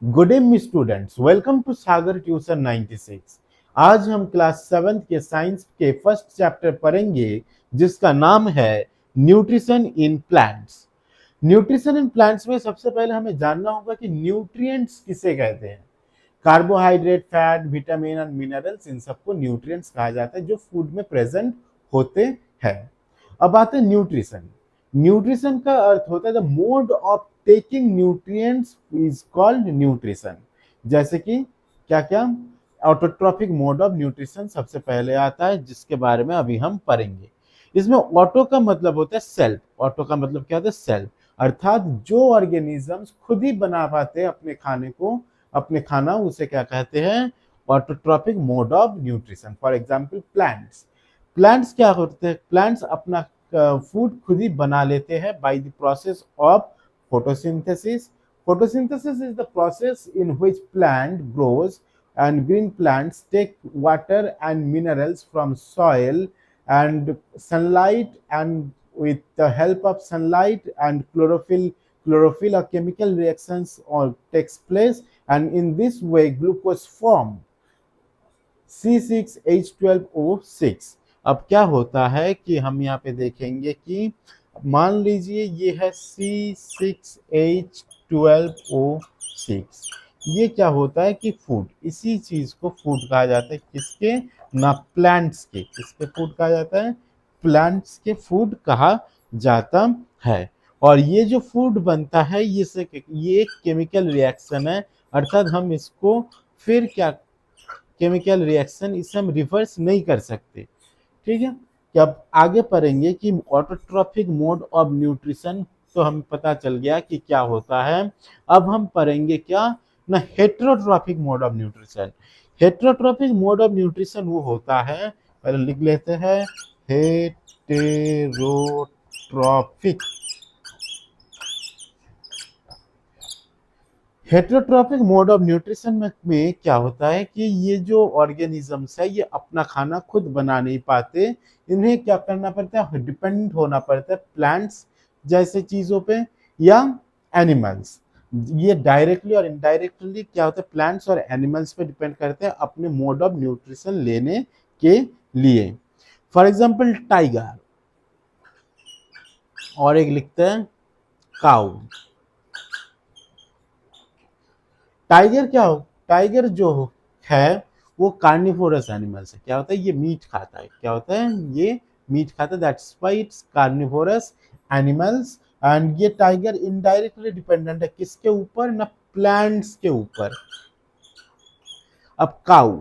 Good evening students, welcome to Sagar tuition 96। आज हम class 7 के साइंस के फर्स्ट चैप्टर पढ़ेंगे जिसका नाम है nutrition in plants. Nutrition in plants में सबसे पहले हमें जानना होगा कि न्यूट्रिएंट्स किसे कहते हैं। कार्बोहाइड्रेट, फैट, विटामिन और मिनरल्स, इन सबको न्यूट्रिएंट्स कहा जाता है जो फूड में प्रेजेंट होते हैं। अब आते हैं न्यूट्रिशन। न्यूट्रिशन का अर्थ होता है the mode of taking nutrients is called nutrition. जैसे कि क्या क्या ऑटोट्रॉफिक मोड ऑफ न्यूट्रिशन सबसे पहले आता है जिसके बारे में अभी हम पढ़ेंगे। इसमें ऑटो का मतलब होता है सेल्फ। ऑटो का मतलब क्या होता है? सेल्फ। अर्थात जो ऑर्गेनिजम्स खुद ही बना पाते हैं अपने खाने को, अपने खाना, उसे क्या कहते हैं? Autotrophic mode of nutrition. For example plants. Plants क्या होते हैं? प्लांट्स अपना फूड खुद ही बना लेते हैं by the process of photosynthesis. Photosynthesis is the process in which plant grows, and green plants take water and minerals from soil and sunlight, and with the help of sunlight and chlorophyll a chemical reactions or takes place, and in this way glucose form C6H12O6। अब क्या होता है कि हम यहाँ पे देखेंगे कि मान लीजिए ये है C6H12O6। ये क्या होता है कि फूड, इसी चीज को फूड कहा जाता है। किसके? ना प्लांट्स के। किसके फूड कहा जाता है? प्लांट्स के फूड कहा जाता है। और ये जो फूड बनता है ये एक केमिकल रिएक्शन है। अर्थात हम इसको फिर क्या, केमिकल रिएक्शन, इसे हम रिवर्स नहीं कर सकते। ठीक है। कि अब आगे पढ़ेंगे कि ऑटोट्रॉफिक मोड ऑफ न्यूट्रिशन तो हमें पता चल गया कि क्या होता है। अब हम पढ़ेंगे क्या ना, heterotrophic mode of nutrition. Heterotrophic mode of nutrition वो होता है, पहले लिख लेते हैं, heterotrophic. Heterotrophic mode of nutrition में क्या होता है कि ये जो ऑर्गेनिजम्स है ये अपना खाना खुद बना नहीं पाते। इन्हें क्या करना पड़ता है? डिपेंडेंट होना पड़ता है प्लांट्स जैसे चीजों पे या एनिमल्स। ये डायरेक्टली और इनडायरेक्टली क्या होता है? प्लांट्स और एनिमल्स पे डिपेंड करते हैं अपने मोड ऑफ न्यूट्रिशन लेने के लिए। फॉर एग्जाम्पल टाइगर, और एक लिखते हैं काऊ। टाइगर क्या हो? टाइगर जो है वो कार्निवोरस एनिमल्स है। क्या होता है? ये मीट खाता है। क्या होता है? ये मीट खाता है। That's why it's carnivorous animals. And ये टाइगर इनडायरेक्टली डिपेंडेंट है किसके ऊपर? ना प्लांट्स के ऊपर। अब काऊ,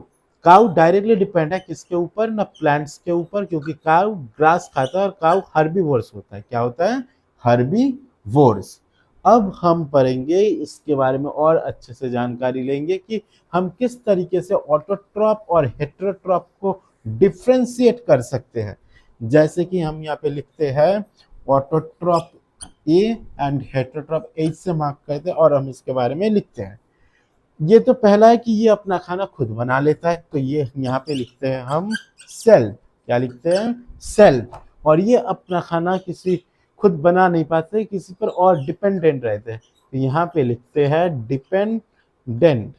काऊ डायरेक्टली डिपेंड है किसके ऊपर? ना प्लांट्स के ऊपर, क्योंकि काऊ ग्रास खाता है और काऊ हर्बीवोर्स होता है। क्या होता है? हर्बीवोर्स। अब हम पढ़ेंगे इसके बारे में और अच्छे से जानकारी लेंगे कि हम किस तरीके से ऑटोट्रॉप और हेटेरोट्रॉप को डिफ्रेंशिएट कर सकते हैं। जैसे कि हम यहाँ पे लिखते हैं ऑटोट्रॉप ए एंड हेटेरोट्रॉप एच से मार्क करते हैं और हम इसके बारे में लिखते हैं। ये तो पहला है कि ये अपना खाना खुद बना लेता है, तो ये यहाँ पे लिखते हैं हम सेल्फ। क्या लिखते हैं? सेल्फ। और ये अपना खाना किसी खुद बना नहीं पाते, किसी पर और डिपेंडेंट रहते हैं, तो यहाँ पे लिखते हैं डिपेंडेंट।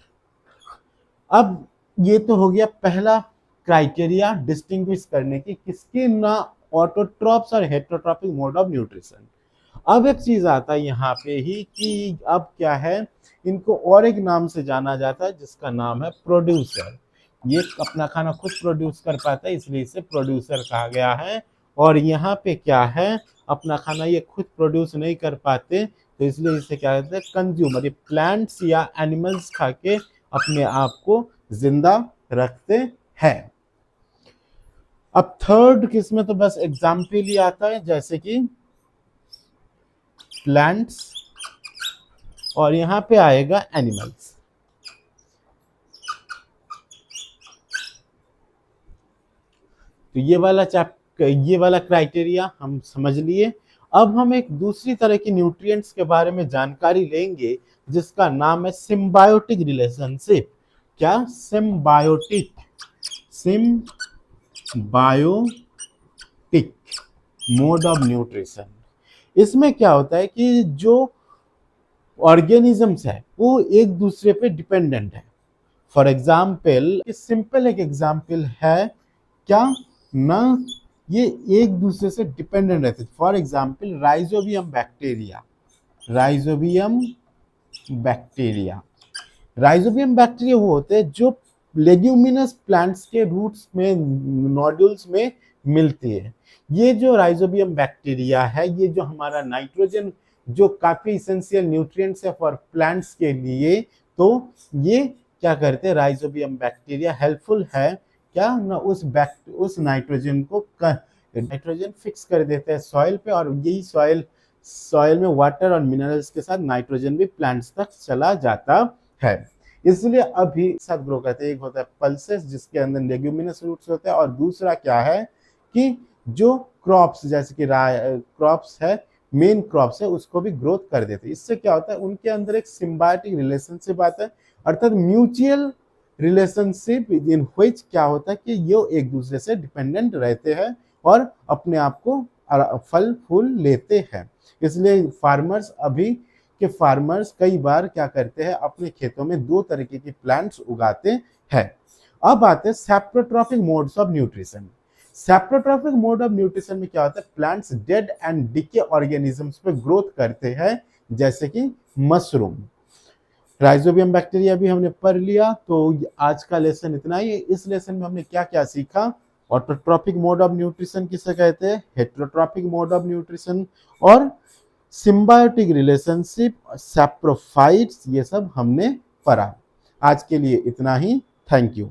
अब ये तो हो गया पहला क्राइटेरिया डिस्टिंग्विश करने की किसकी ना, ऑटोट्रॉप्स और हेटेरोट्रॉपिक मोड ऑफ न्यूट्रिशन। अब एक चीज आता है यहाँ पे ही कि अब क्या है, इनको और एक नाम से जाना जाता है जिसका नाम है प्रोड्यूसर। ये अपना खाना खुद प्रोड्यूस कर पाता है इसलिए इसे प्रोड्यूसर कहा गया है। और यहाँ पे क्या है, अपना खाना ये खुद प्रोड्यूस नहीं कर पाते तो इसलिए इसे क्या कहते हैं? कंज्यूमर। ये प्लांट्स या एनिमल्स खा के अपने आप को जिंदा रखते हैं। अब थर्ड किस्म तो बस एग्जाम्पल ही आता है, जैसे कि प्लांट्स और यहाँ पे आएगा एनिमल्स। तो ये वाला क्राइटेरिया हम समझ लिए। अब हम एक दूसरी तरह की न्यूट्रिएंट्स के बारे में जानकारी लेंगे जिसका नाम है सिम्बायोटिक रिलेशनशिप। क्या? Symbiotic. Symbiotic mode of nutrition. इसमें क्या होता है कि जो ऑर्गेनिजम्स है वो एक दूसरे पे डिपेंडेंट है। फॉर एग्जाम्पल, सिंपल एक एग्जाम्पल है क्या ना, ये एक दूसरे से डिपेंडेंट रहते। For example rhizobium bacteria, rhizobium bacteria, rhizobium bacteria वो होते हैं जो लेग्यूमिनस प्लांट्स के रूट्स में, नोड्यूल्स में मिलती है। ये जो राइजोबियम बैक्टीरिया है, ये जो हमारा नाइट्रोजन जो काफी इसेंशियल न्यूट्रिएंट्स है फॉर प्लांट्स के लिए, तो ये क्या करते हैं, राइजोबियम बैक्टीरिया हेल्पफुल है क्या ना, उस नाइट्रोजन को नाइट्रोजन फिक्स कर देते हैं सॉइल पे, और यही सॉइल में वाटर और मिनरल्स के साथ नाइट्रोजन भी प्लांट्स तक चला जाता है। इसलिए अभी साथ ग्रो करते हैं। एक होता है पल्सेस जिसके अंदर लेग्यूमिनस रूट्स होते हैं, और दूसरा क्या है कि जो क्रॉप्स जैसे कि क्रॉप्स है, मेन क्रॉप्स है, उसको भी ग्रोथ कर देते हैं। इससे क्या होता है, उनके अंदर एक सिम्बायोटिक रिलेशनशिप आता है, अर्थात म्यूचुअल रिलेशनशिप इन व्हिच क्या होता है कि ये एक दूसरे से डिपेंडेंट रहते हैं और अपने आप को फल फूल लेते हैं। इसलिए अभी के फार्मर्स कई बार क्या करते हैं, अपने खेतों में दो तरीके के प्लांट्स उगाते हैं। अब आते हैं saprotrophic modes of nutrition. Saprotrophic mode of nutrition में क्या होता है, plants dead and decay organisms पे ग्रोथ करते हैं, जैसे कि मशरूम। राइजोबियम बैक्टीरिया भी हमने पढ़ लिया। तो आज का लेसन इतना ही। इस लेसन में हमने क्या क्या सीखा, ऑटोट्रॉपिक मोड ऑफ न्यूट्रिशन किसे कहते हैं, हेटेरोट्रॉपिक मोड ऑफ न्यूट्रिशन, और सिम्बायोटिक रिलेशनशिप, सैप्रोफाइट्स, ये सब हमने पढ़ा। आज के लिए इतना ही। Thank you.